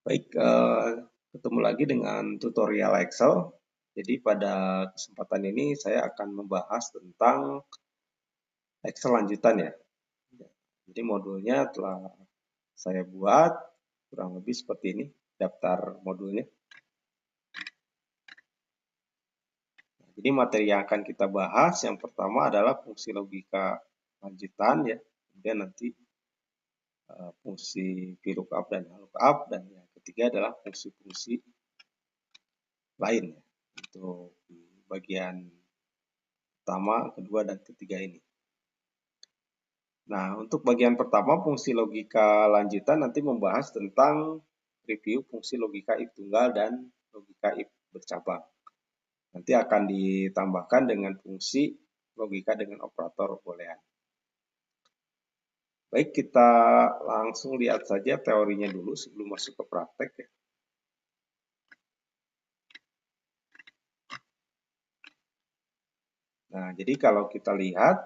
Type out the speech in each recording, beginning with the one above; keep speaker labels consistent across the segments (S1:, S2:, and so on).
S1: Baik, ketemu lagi dengan tutorial Excel. Jadi pada kesempatan ini saya akan membahas tentang Excel lanjutan ya. Jadi modulnya telah saya buat kurang lebih seperti ini, daftar modulnya. Jadi materi yang akan kita bahas yang pertama adalah fungsi logika lanjutan ya. Kemudian nanti fungsi VLOOKUP dan LOOKUP, dan yang ketiga adalah fungsi-fungsi lain ya, untuk bagian pertama, kedua, dan ketiga ini. Nah, untuk bagian pertama, fungsi logika lanjutan nanti membahas tentang review fungsi logika if tunggal dan logika if bercabang. Nanti akan ditambahkan dengan fungsi logika dengan operator boolean. Baik, kita langsung lihat saja teorinya dulu sebelum masuk ke praktek ya. Nah, jadi kalau kita lihat,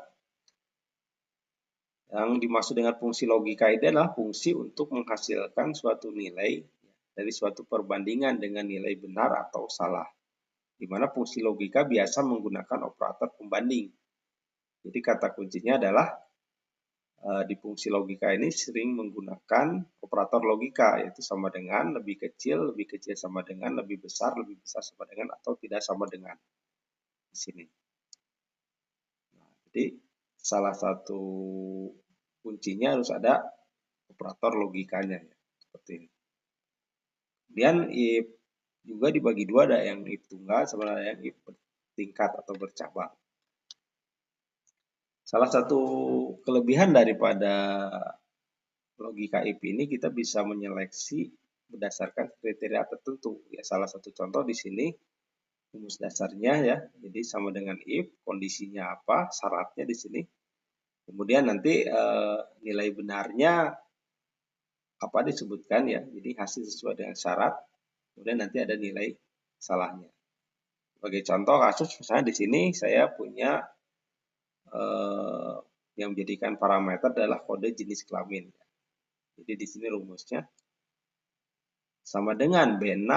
S1: yang dimaksud dengan fungsi logika ini adalah fungsi untuk menghasilkan suatu nilai dari suatu perbandingan dengan nilai benar atau salah, di mana fungsi logika biasa menggunakan operator pembanding. Jadi kata kuncinya adalah di fungsi logika ini sering menggunakan operator logika, yaitu sama dengan, lebih kecil sama dengan, lebih besar sama dengan, atau tidak sama dengan. Di sini. Nah, jadi salah satu kuncinya harus ada operator logikanya ya, seperti ini. Kemudian if juga dibagi dua, ada yang if tunggal sama ada yang if bertingkat atau bercabang. Salah satu kelebihan daripada logika if ini, kita bisa menyeleksi berdasarkan kriteria tertentu. Ya, salah satu contoh di sini rumus dasarnya ya. Jadi sama dengan if, kondisinya apa, syaratnya di sini. Kemudian nanti nilai benarnya apa disebutkan ya. Jadi hasil sesuai dengan syarat. Kemudian nanti ada nilai salahnya. Sebagai contoh kasus, misalnya di sini saya punya yang menjadikan parameter adalah kode jenis kelamin. Jadi di sini rumusnya sama dengan B6.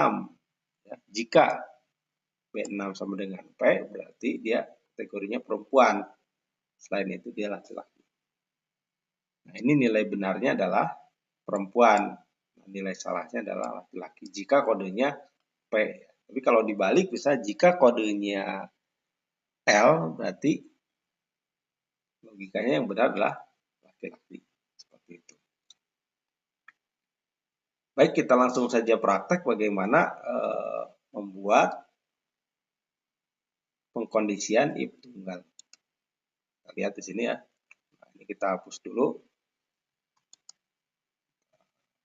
S1: Ya, jika B6 sama dengan P, berarti dia kategorinya perempuan. Selain itu dia laki-laki. Nah, ini nilai benarnya adalah perempuan. Nah, nilai salahnya adalah laki-laki. Jika kodenya P. Tapi kalau dibalik, bisa jika kodenya L, berarti logikanya yang benar adalah laki-laki. Seperti itu. Baik, kita langsung saja praktek bagaimana membuat pengkondisian if tunggal. Kita lihat di sini ya. Nah, ini kita hapus dulu.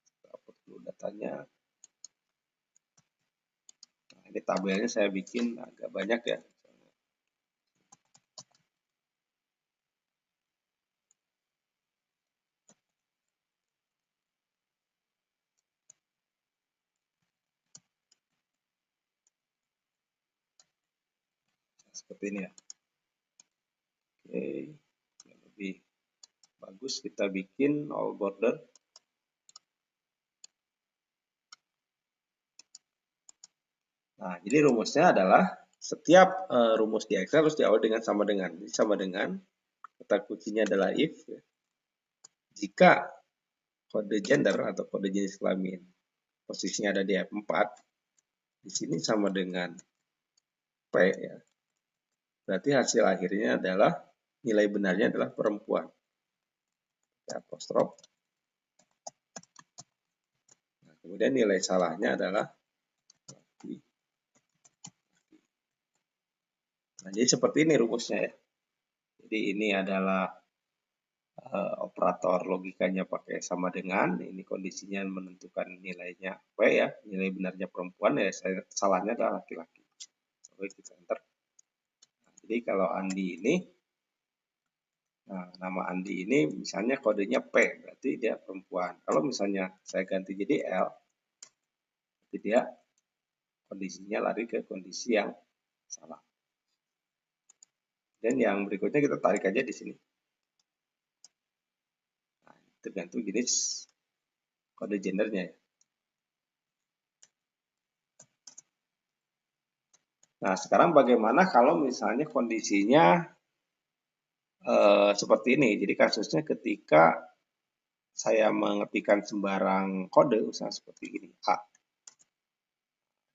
S1: Kita hapus dulu datanya. Nah, ini tabelnya saya bikin agak banyak ya. Seperti ini ya. Oke, lebih bagus kita bikin all border. Nah, jadi rumusnya adalah setiap rumus di Excel harus diawali dengan sama dengan. Jadi sama dengan, kata kuncinya adalah if. Ya. Jika kode gender atau kode jenis kelamin posisinya ada di F4, di sini sama dengan P ya. Berarti hasil akhirnya adalah nilai benarnya adalah perempuan. Apostrof. Nah, kemudian nilai salahnya adalah laki. Nah, jadi seperti ini rumusnya ya. Jadi ini adalah operator logikanya pakai sama dengan, ini kondisinya menentukan nilainya P ya, nilai benarnya perempuan ya, salahnya adalah laki-laki. Oke, kita enter. Nah, jadi kalau Andi ini, nah, nama Andi ini misalnya kodenya P, berarti dia perempuan. Kalau misalnya saya ganti jadi L, berarti dia kondisinya lari ke kondisi yang salah. Dan yang berikutnya kita tarik aja di sini. Nah, tergantung jenis kode gendernya ya. Nah, sekarang bagaimana kalau misalnya kondisinya seperti ini? Jadi kasusnya ketika saya mengetikkan sembarang kode, misalnya seperti ini, A.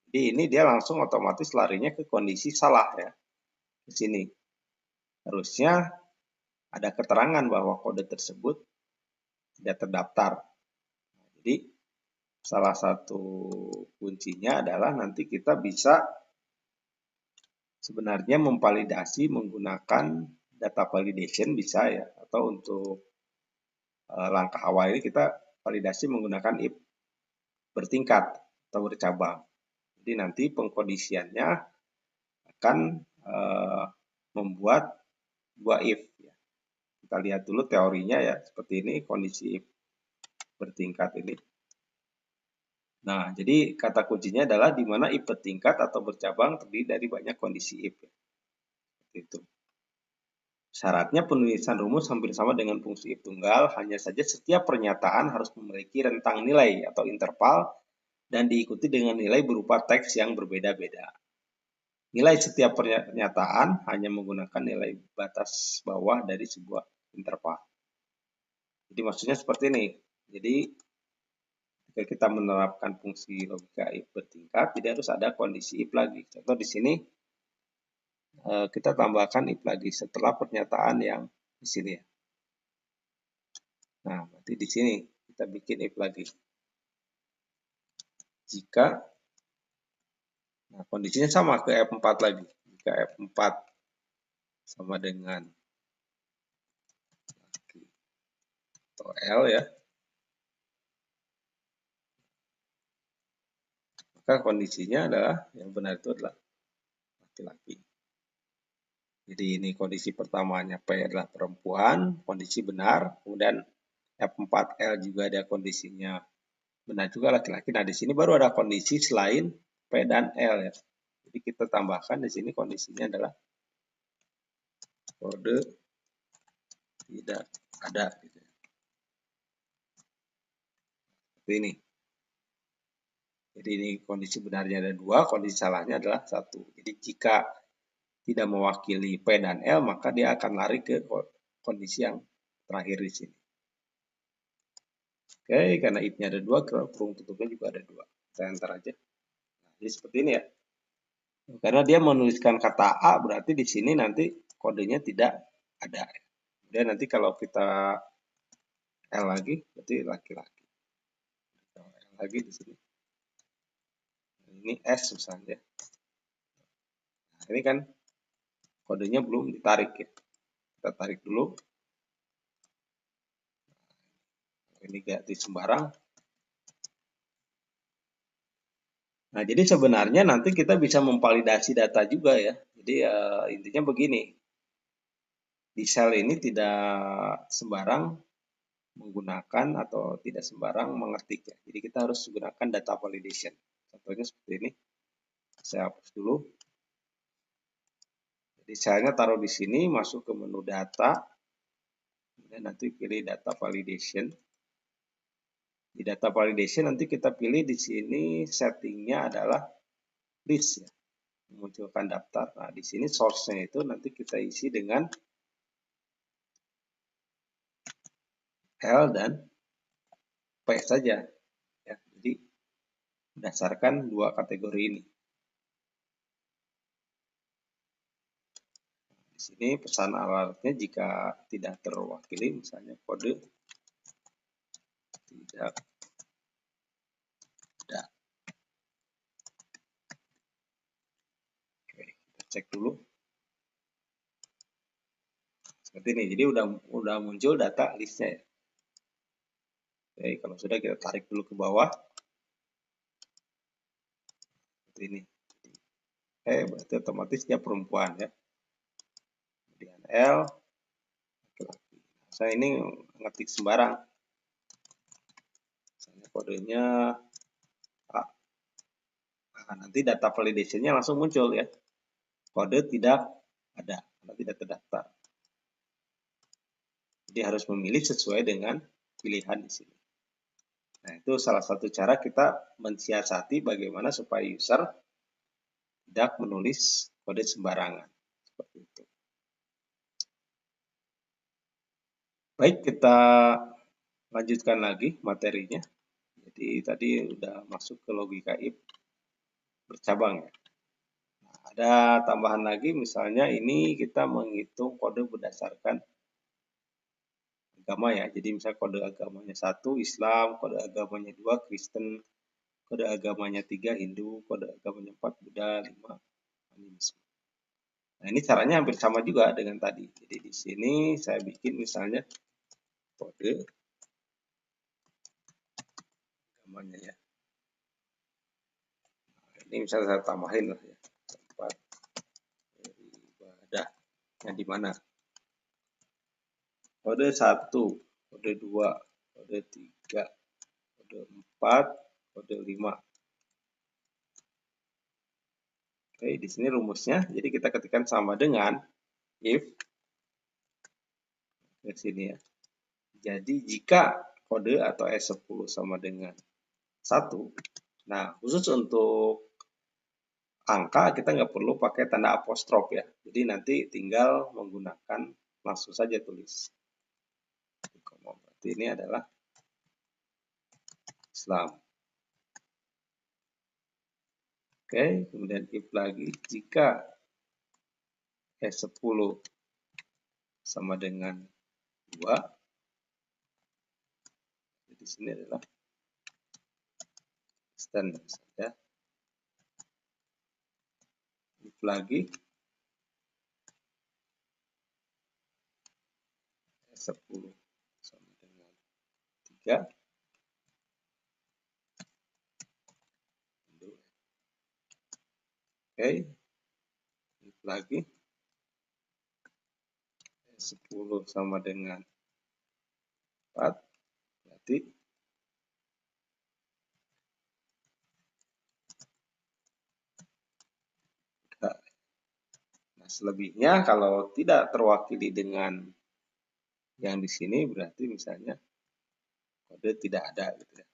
S1: Jadi ini dia langsung otomatis larinya ke kondisi salah ya, di sini. Harusnya ada keterangan bahwa kode tersebut tidak terdaftar. Jadi salah satu kuncinya adalah nanti kita bisa sebenarnya memvalidasi menggunakan data validation bisa ya, atau untuk langkah awal ini kita validasi menggunakan if bertingkat atau bercabang. Jadi nanti pengkondisiannya akan membuat dua if. Kita lihat dulu teorinya ya, seperti ini kondisi if bertingkat ini. Nah, jadi kata kuncinya adalah di mana if bertingkat atau bercabang terdiri dari banyak kondisi if. Itu. Syaratnya penulisan rumus hampir sama dengan fungsi if tunggal, hanya saja setiap pernyataan harus memiliki rentang nilai atau interval dan diikuti dengan nilai berupa teks yang berbeda-beda. Nilai setiap pernyataan hanya menggunakan nilai batas bawah dari sebuah interval. Jadi maksudnya seperti ini. Jadi jika kita menerapkan fungsi logika if bertingkat, tidak harus ada kondisi if lagi. Contoh di sini kita tambahkan if lagi setelah pernyataan yang di sini ya. Nah, berarti di sini kita bikin if lagi. Jika nah kondisinya sama ke F4 lagi. Jika F4 sama dengan atau L ya, maka kondisinya adalah yang benar itu adalah laki-laki. Jadi ini kondisi pertamanya P adalah perempuan, kondisi benar, kemudian F4L juga ada kondisinya benar juga laki-laki. Nah, di sini baru ada kondisi selain P dan L ya. Jadi kita tambahkan di sini kondisinya adalah kode tidak ada gitu. Seperti ini. Jadi ini kondisi benarnya ada 2, kondisi salahnya adalah 1. Jadi jika tidak mewakili P dan L, maka dia akan lari ke kondisi yang terakhir di sini. Oke, karena if-nya ada 2, kurung tutupnya juga ada 2. Saya enter aja. Nah, jadi seperti ini ya. Karena dia menuliskan kata A, berarti di sini nanti kodenya tidak ada. Kemudian nanti kalau kita L lagi, berarti laki-laki. L lagi di sini. Ini S misalnya. Nah, ini kan kodenya belum ditarik ya. Kita tarik dulu. Ini ganti sembarang. Nah, jadi sebenarnya nanti kita bisa memvalidasi data juga ya. Jadi intinya begini. Di sel ini tidak sembarang menggunakan atau tidak sembarang mengetik ya. Jadi kita harus gunakan data validation. Contohnya seperti ini. Saya hapus dulu. Jadi selnya taruh di sini, masuk ke menu data. Kemudian nanti pilih data validation. Di data validation nanti kita pilih di sini settingnya adalah list ya, memunculkan daftar. Nah, di sini source-nya itu nanti kita isi dengan L dan P saja ya. Jadi berdasarkan 2 kategori ini. Di sini pesan alertnya jika tidak terwakili, misalnya kode tidak ada. Oke, kita cek dulu. Seperti ini. Jadi udah muncul data listnya ya. Oke, kalau sudah kita tarik dulu ke bawah. Seperti ini. Berarti otomatis dia perempuan ya. Kemudian L, laki-laki. Saya ini ngetik sembarang. Misalnya kodenya A. Nah, nanti data validation-nya langsung muncul ya. Kode tidak ada, karena tidak terdaftar. Jadi harus memilih sesuai dengan pilihan di sini. Nah, itu salah satu cara kita mensiasati bagaimana supaya user tidak menulis kode sembarangan. Seperti itu. Baik, kita lanjutkan lagi materinya. Jadi tadi udah masuk ke logika if bercabang ya. Nah, ada tambahan lagi, misalnya ini kita menghitung kode berdasarkan agama ya. Jadi misalnya kode agamanya 1 Islam, kode agamanya 2 Kristen, kode agamanya 3 Hindu, kode agamanya 4 Buddha, 5 animisme. Nah, ini caranya hampir sama juga dengan tadi. Jadi di sini saya bikin misalnya kode agamanya ya. Nah, ini misalnya saya tambahin lah ya. Tempat beribadah. Yang di mana? Kode 1, kode 2, kode 3, kode 4, kode 5. Oke, di sini rumusnya. Jadi kita ketikkan sama dengan if ke sini ya. Jadi jika kode atau S10 sama dengan 1, nah khusus untuk angka kita nggak perlu pakai tanda apostrof ya. Jadi nanti tinggal menggunakan langsung saja tulis. Berarti ini adalah Islam. Oke, kemudian if lagi jika S10 sama dengan 2, di sini adalah Kristen ya. If lagi S10 sama dengan 3, oke, if lagi 10 sama dengan 4, berarti enggak. Nah, selebihnya kalau tidak terwakili dengan yang di sini berarti misalnya kode tidak ada gitu ya.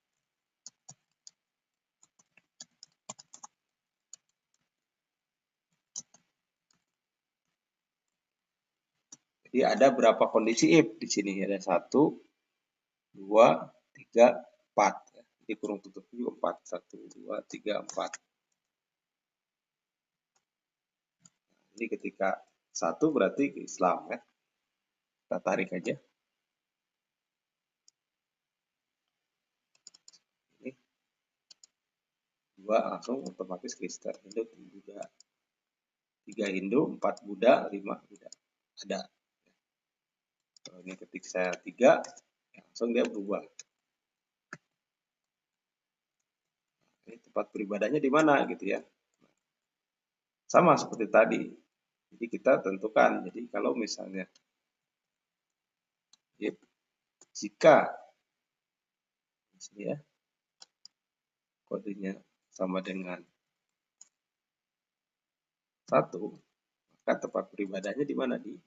S1: Jadi ada berapa kondisi if di sini? Ada 1, 2, 3, 4. Jadi kurung tutup juga 4. 1, 2, 3, 4. Jadi ketika 1 berarti Islam ya. Kita tarik aja. Ini 2 langsung otomatis Kristen. Hindu, Buddha. 3 Hindu, 4 Buddha, 5 Buddha. Ada. Kalau ini ketik saya 3, langsung dia berubah. Ini tempat beribadahnya di mana gitu ya. Sama seperti tadi. Jadi kita tentukan. Jadi kalau misalnya jika di sini ya kodenya sama dengan 1, maka tempat beribadahnya di mana? Di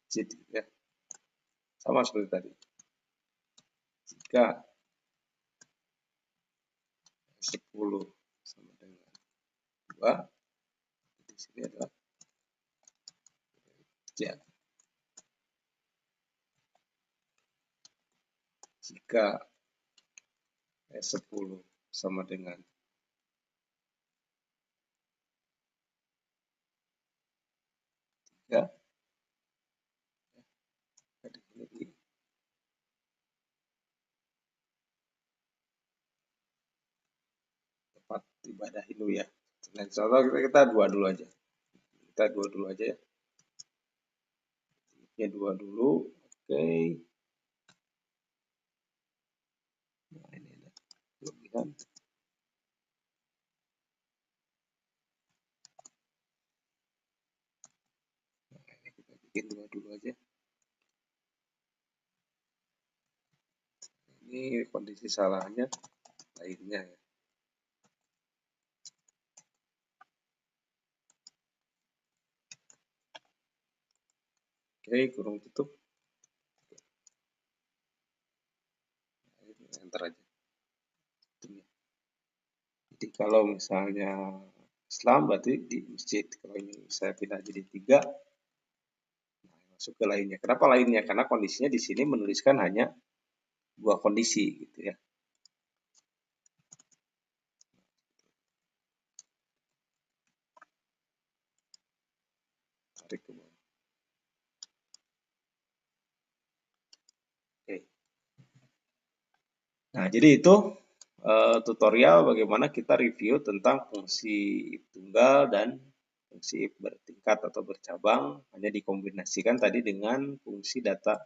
S1: situ ya. Sama seperti tadi. Jika 10 sama dengan 2, di sini adalah ya. Jika 10 sama dengan 3, di sini di tempat ibadah Hindu ya. Nah, contoh kita dua dulu aja. Kita dua dulu aja ya. Ini dua dulu. Oke. Nah, ini ada kelebihan. Nah, ini kita bikin dua dulu aja. Ini kondisi salahnya lainnya ya. Oke, kurung tutup. Enter aja. Jadi kalau misalnya Islam berarti di masjid. Kalau ini saya pindah jadi 3, masuk ke lainnya. Kenapa lainnya? Karena kondisinya di sini menuliskan hanya 2 kondisi gitu ya. Tarik ke bawah. Oke. Nah, jadi itu tutorial bagaimana kita review tentang fungsi if tunggal dan fungsi if bertingkat atau bercabang, hanya dikombinasikan tadi dengan fungsi data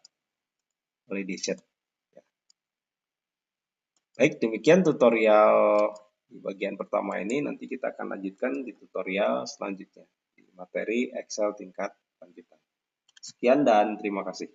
S1: validation. Baik, demikian tutorial di bagian pertama ini. Nanti kita akan lanjutkan di tutorial selanjutnya di materi Excel tingkat lanjutan. Sekian dan terima kasih.